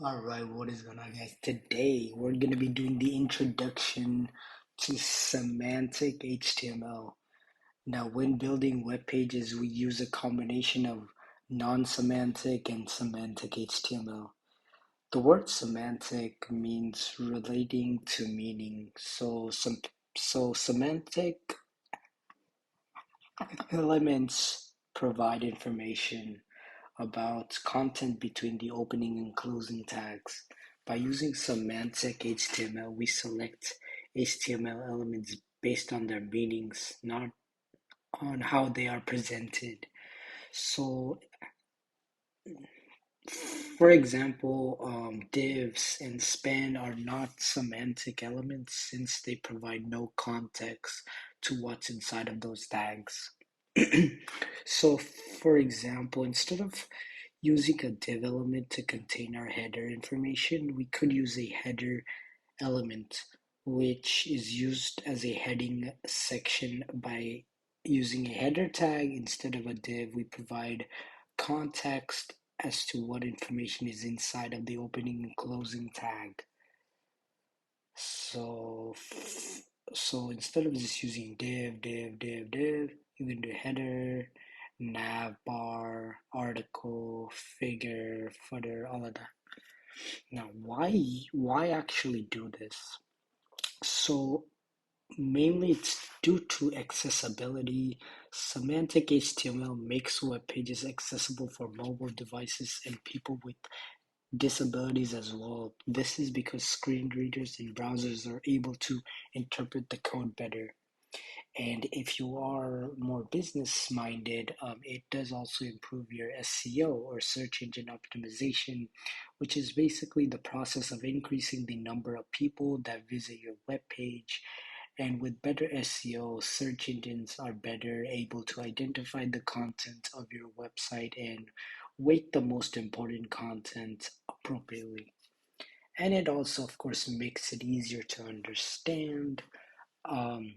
Alright, what is going on, guys? Today we're going to be doing the introduction to semantic HTML. Now, when building web pages, we use a combination of non-semantic and semantic HTML. The word semantic means relating to meaning. So semantic elements provide information about content between the opening and closing tags. By using semantic HTML, we select HTML elements based on their meanings, not on how they are presented. So, for example, divs and span are not semantic elements since they provide no context to what's inside of those tags. So, for example, instead of using a div element to contain our header information, we could use a header element, which is used as a heading section. By using a header tag instead of a div, we provide context as to what information is inside of the opening and closing tag. So, so instead of just using div, you can do header, nav bar, article, figure, footer, all of that. Now, why actually do this? So mainly it's due to accessibility. Semantic HTML makes web pages accessible for mobile devices and people with disabilities as well. This is because screen readers and browsers are able to interpret the code better. And if you are more business minded, it does also improve your SEO or search engine optimization, which is basically the process of increasing the number of people that visit your web page. And with better SEO, search engines are better able to identify the content of your website and weight the most important content appropriately. And it also, of course, makes it easier to understand. Um,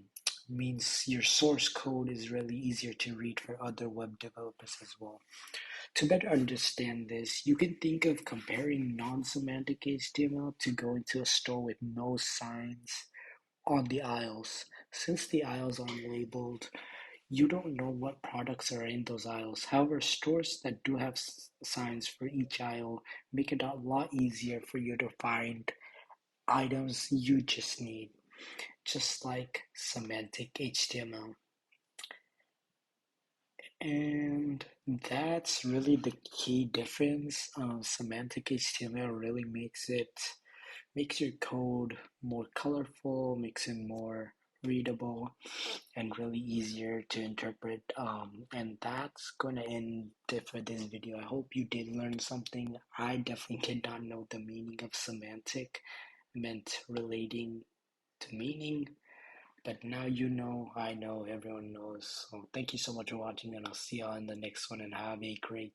Means your source code is really easier to read for other web developers as well. To better understand this, you can think of comparing non-semantic HTML to going to a store with no signs on the aisles. Since the aisles are labeled, you don't know what products are in those aisles. However, stores that do have signs for each aisle make it a lot easier for you to find items you just need, just like semantic HTML. And that's really the key difference. Semantic HTML really makes your code more colorful, makes it more readable, and really easier to interpret. And that's gonna end it for this video. I hope you did learn something. I definitely did not know the meaning of semantic meant relating to meaning. But now you know, I know, everyone knows. So thank you so much for watching, and I'll see y'all in the next one, and have a great